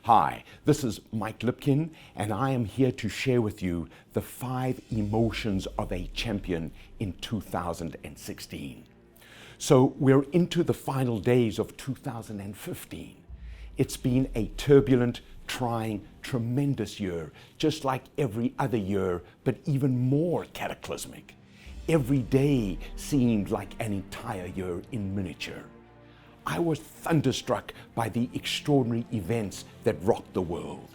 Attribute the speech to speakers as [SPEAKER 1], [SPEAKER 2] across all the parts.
[SPEAKER 1] Hi, this is Mike Lipkin, and I am here to share with you the 5 emotions of a champion in 2016. So we're into the final days of 2015. It's been a turbulent, trying, tremendous year, just like every other year, but even more cataclysmic. Every day seemed like an entire year in miniature. I was thunderstruck by the extraordinary events that rocked the world.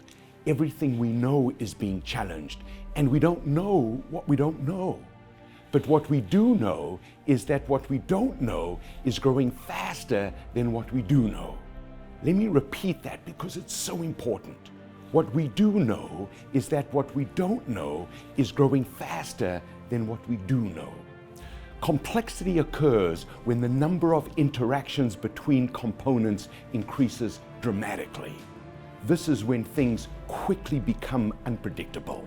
[SPEAKER 1] Everything we know is being challenged, and we don't know what we don't know. But what we do know is that what we don't know is growing faster than what we do know. Let me repeat that because it's so important. What we do know is that what we don't know is growing faster than what we do know. Complexity occurs when the number of interactions between components increases dramatically. This is when things quickly become unpredictable.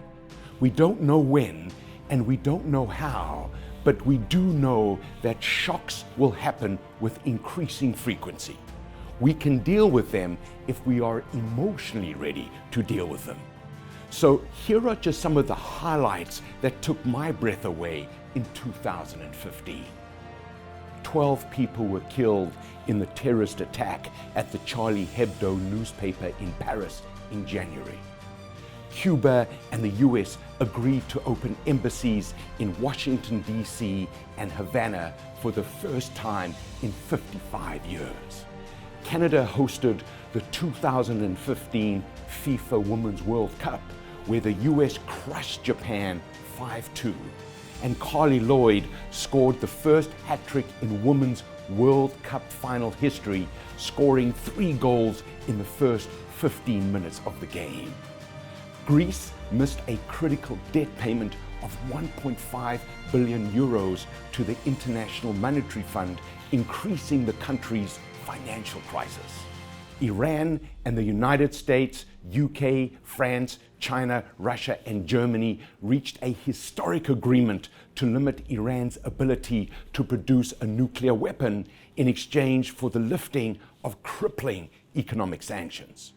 [SPEAKER 1] We don't know when and we don't know how, but we do know that shocks will happen with increasing frequency. We can deal with them if we are emotionally ready to deal with them. So here are just some of the highlights that took my breath away in 2015. 12 people were killed in the terrorist attack at the Charlie Hebdo newspaper in Paris in January. Cuba and the US agreed to open embassies in Washington, D.C. and Havana for the first time in 55 years. Canada hosted the 2015 FIFA Women's World Cup, where the US crushed Japan 5-2. And Carly Lloyd scored the first hat-trick in Women's World Cup final history, scoring 3 goals in the first 15 minutes of the game. Greece missed a critical debt payment of 1.5 billion euros to the International Monetary Fund, increasing the country's financial crisis. Iran and the United States, UK, France, China, Russia, and Germany reached a historic agreement to limit Iran's ability to produce a nuclear weapon in exchange for the lifting of crippling economic sanctions.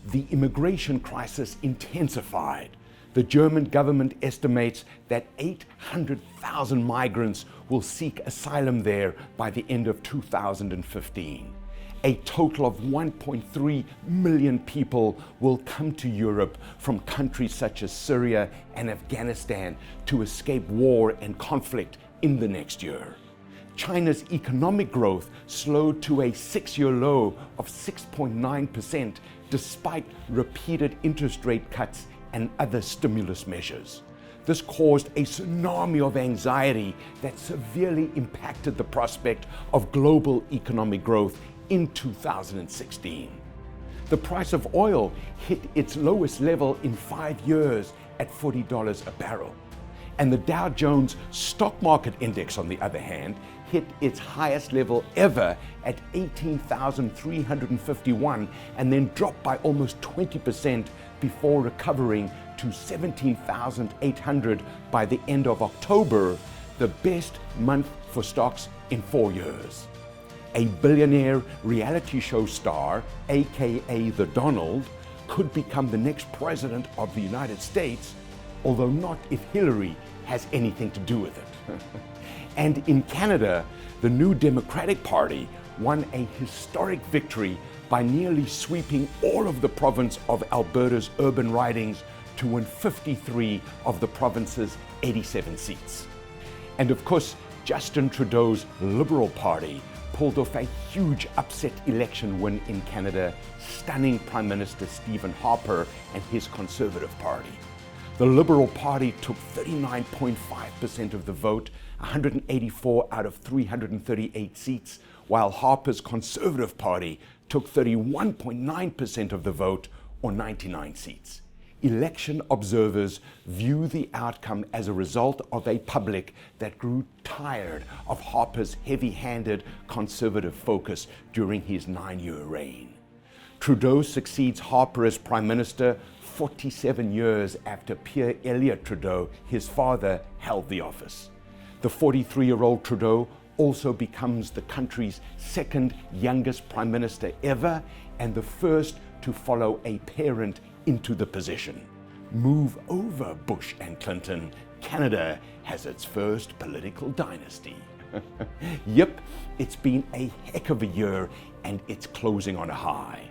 [SPEAKER 1] The immigration crisis intensified. The German government estimates that 800,000 migrants will seek asylum there by the end of 2015. A total of 1.3 million people will come to Europe from countries such as Syria and Afghanistan to escape war and conflict in the next year. China's economic growth slowed to a 6-year low of 6.9% despite repeated interest rate cuts and other stimulus measures. This caused a tsunami of anxiety that severely impacted the prospect of global economic growth in 2016. The price of oil hit its lowest level in 5 years at $40 a barrel. And the Dow Jones Stock Market Index, on the other hand, hit its highest level ever at 18,351 and then dropped by almost 20% before recovering to 17,800 by the end of October, the best month for stocks in 4 years. A billionaire reality show star, aka the Donald, could become the next president of the United States, although not if Hillary has anything to do with it. And in Canada, the new Democratic Party won a historic victory by nearly sweeping all of the province of Alberta's urban ridings to win 53 of the province's 87 seats. And of course, Justin Trudeau's Liberal Party pulled off a huge upset election win in Canada, stunning Prime Minister Stephen Harper and his Conservative Party. The Liberal Party took 39.5% of the vote, 184 out of 338 seats, while Harper's Conservative Party took 31.9% of the vote, or 99 seats. Election observers view the outcome as a result of a public that grew tired of Harper's heavy-handed conservative focus during his 9-year reign. Trudeau succeeds Harper as Prime Minister 47 years after Pierre Elliott Trudeau, his father, held the office. The 43-year-old Trudeau also becomes the country's second youngest prime minister ever and the first to follow a parent into the position. Move over Bush and Clinton, Canada has its first political dynasty. Yep, it's been a heck of a year and it's closing on a high.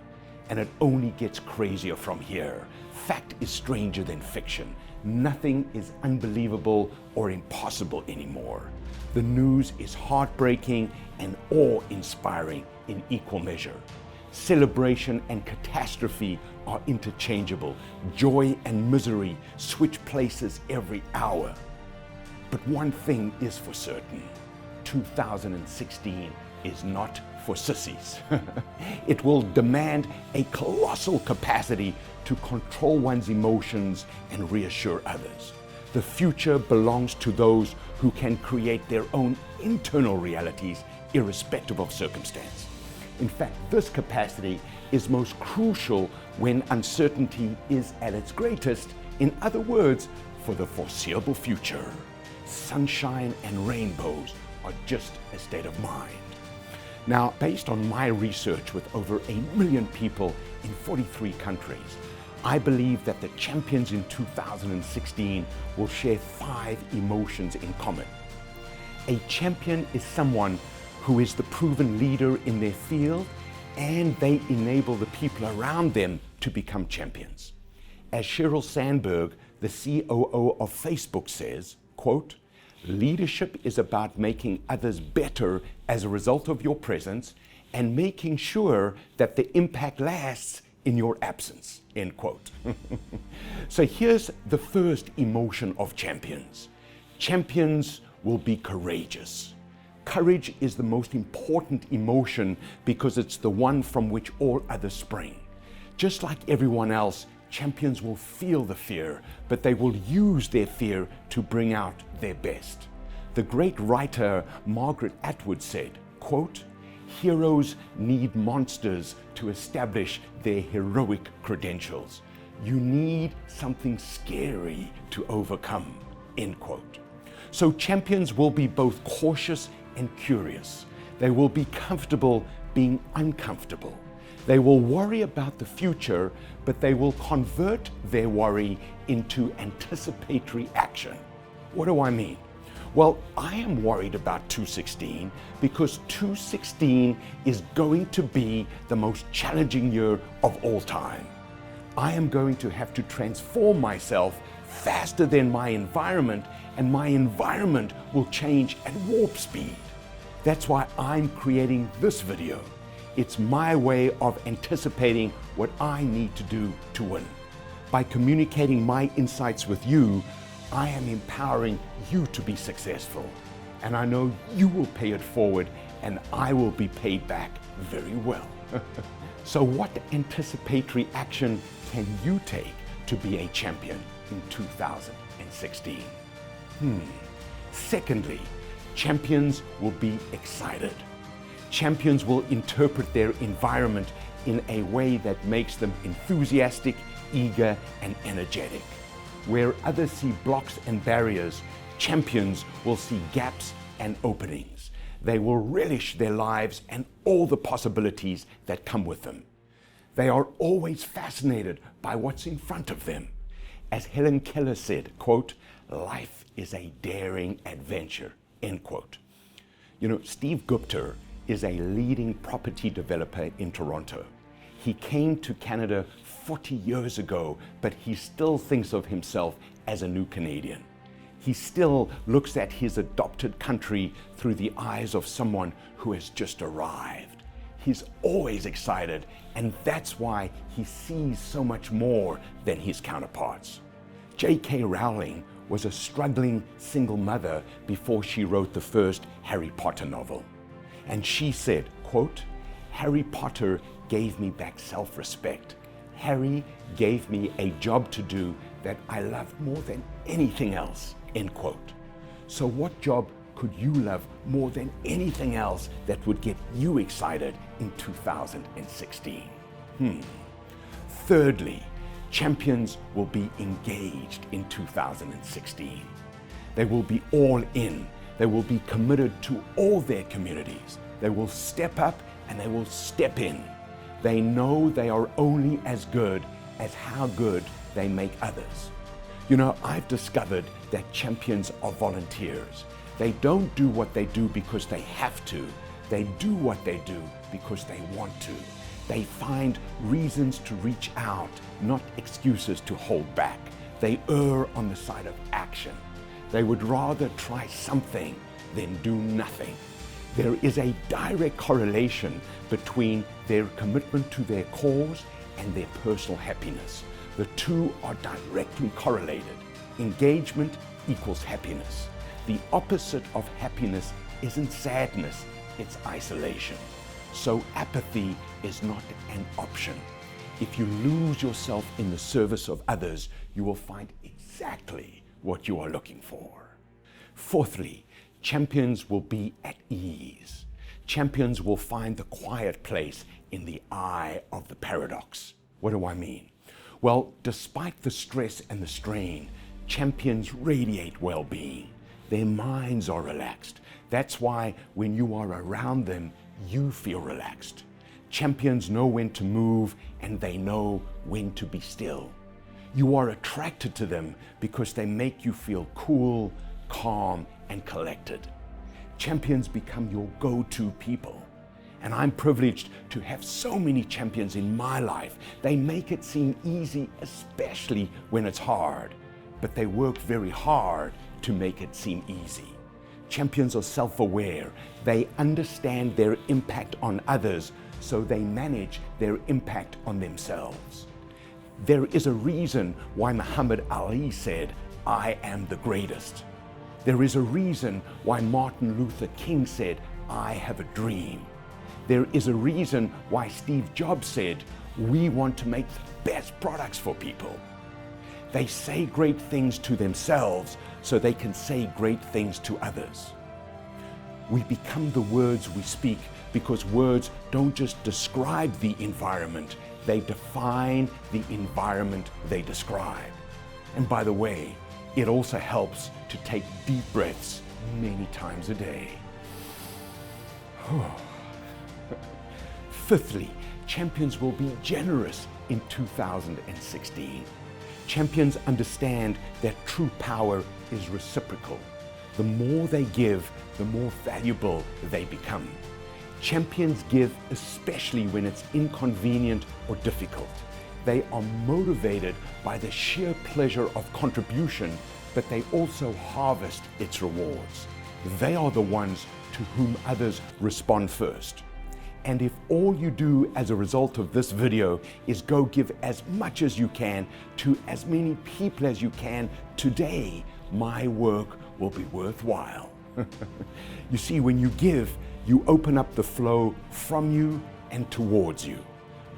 [SPEAKER 1] And it only gets crazier from here. Fact is stranger than fiction. Nothing is unbelievable or impossible anymore. The news is heartbreaking and awe-inspiring in equal measure. Celebration and catastrophe are interchangeable. Joy and misery switch places every hour. But one thing is for certain. 2016 is not for sissies. It will demand a colossal capacity to control one's emotions and reassure others. The future belongs to those who can create their own internal realities irrespective of circumstance. In fact, this capacity is most crucial when uncertainty is at its greatest. In other words, for the foreseeable future. Sunshine and rainbows are just a state of mind. Now, based on my research with over 1 million people in 43 countries, I believe that the champions in 2016 will share 5 emotions in common. A champion is someone who is the proven leader in their field, and they enable the people around them to become champions. As Sheryl Sandberg, the COO of Facebook, says, quote, "Leadership is about making others better as a result of your presence and making sure that the impact lasts in your absence," end quote. So here's the first emotion of champions. Champions will be courageous. Courage is the most important emotion because it's the one from which all others spring. Just like everyone else, champions will feel the fear, but they will use their fear to bring out their best. The great writer Margaret Atwood said, quote, "Heroes need monsters to establish their heroic credentials. You need something scary to overcome," end quote. So champions will be both cautious and curious. They will be comfortable being uncomfortable. They will worry about the future, but they will convert their worry into anticipatory action. What do I mean? Well, I am worried about 2016 because 2016 is going to be the most challenging year of all time. I am going to have to transform myself faster than my environment, and my environment will change at warp speed. That's why I'm creating this video. It's my way of anticipating what I need to do to win. By communicating my insights with you, I am empowering you to be successful. And I know you will pay it forward, and I will be paid back very well. So what anticipatory action can you take to be a champion in 2016? Secondly, champions will be excited. Champions will interpret their environment in a way that makes them enthusiastic, eager, and energetic. Where others see blocks and barriers, champions will see gaps and openings. They will relish their lives and all the possibilities that come with them. They are always fascinated by what's in front of them. As Helen Keller said, quote, "Life is a daring adventure," end quote. You know, Steve Gupta is a leading property developer in Toronto. He came to Canada 40 years ago, but he still thinks of himself as a new Canadian. He still looks at his adopted country through the eyes of someone who has just arrived. He's always excited, and that's why he sees so much more than his counterparts. J.K. Rowling was a struggling single mother before she wrote the first Harry Potter novel. And she said, quote, "Harry Potter gave me back self-respect. Harry gave me a job to do that I loved more than anything else," end quote. So what job could you love more than anything else that would get you excited in 2016? Thirdly, champions will be engaged in 2016. They will be all in. They will be committed to all their communities. They will step up and they will step in. They know they are only as good as how good they make others. You know, I've discovered that champions are volunteers. They don't do what they do because they have to. They do what they do because they want to. They find reasons to reach out, not excuses to hold back. They err on the side of action. They would rather try something than do nothing. There is a direct correlation between their commitment to their cause and their personal happiness. The two are directly correlated. Engagement equals happiness. The opposite of happiness isn't sadness, it's isolation. So apathy is not an option. If you lose yourself in the service of others, you will find exactly what you are looking for. Fourthly, champions will be at ease. Champions will find the quiet place in the eye of the paradox. What do I mean? Well, despite the stress and the strain, champions radiate well-being. Their minds are relaxed. That's why when you are around them, you feel relaxed. Champions know when to move and they know when to be still. You are attracted to them because they make you feel cool, calm, and collected. Champions become your go-to people. And I'm privileged to have so many champions in my life. They make it seem easy, especially when it's hard. But they work very hard to make it seem easy. Champions are self-aware. They understand their impact on others, so they manage their impact on themselves. There is a reason why Muhammad Ali said, "I am the greatest." There is a reason why Martin Luther King said, "I have a dream." There is a reason why Steve Jobs said, "We want to make the best products for people." They say great things to themselves so they can say great things to others. We become the words we speak because words don't just describe the environment, they define the environment they describe. And by the way, it also helps to take deep breaths many times a day. Fifthly, champions will be generous in 2016. Champions understand that true power is reciprocal. The more they give, the more valuable they become. Champions give especially when it's inconvenient or difficult. They are motivated by the sheer pleasure of contribution, but they also harvest its rewards. They are the ones to whom others respond first. And if all you do as a result of this video is go give as much as you can to as many people as you can today, my work will be worthwhile. You see, when you give, you open up the flow from you and towards you.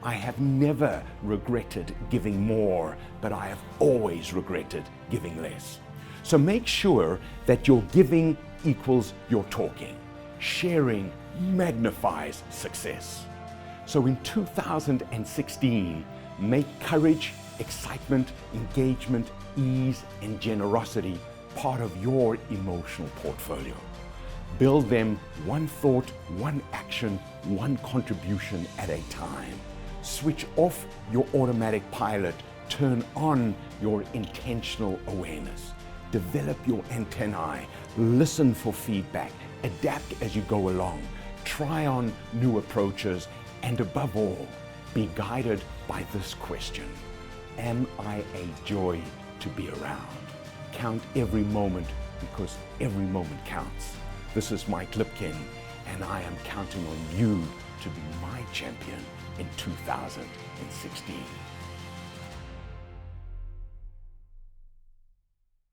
[SPEAKER 1] I have never regretted giving more, but I have always regretted giving less. So make sure that your giving equals your talking. Sharing magnifies success. So in 2016, make courage, excitement, engagement, ease, and generosity part of your emotional portfolio. Build them one thought, one action, one contribution at a time. Switch off your automatic pilot, turn on your intentional awareness. Develop your antennae, listen for feedback, adapt as you go along, try on new approaches, and above all, be guided by this question: am I a joy to be around? Count every moment, because every moment counts. This is Mike Lipkin, and I am counting on you to be my champion in 2016.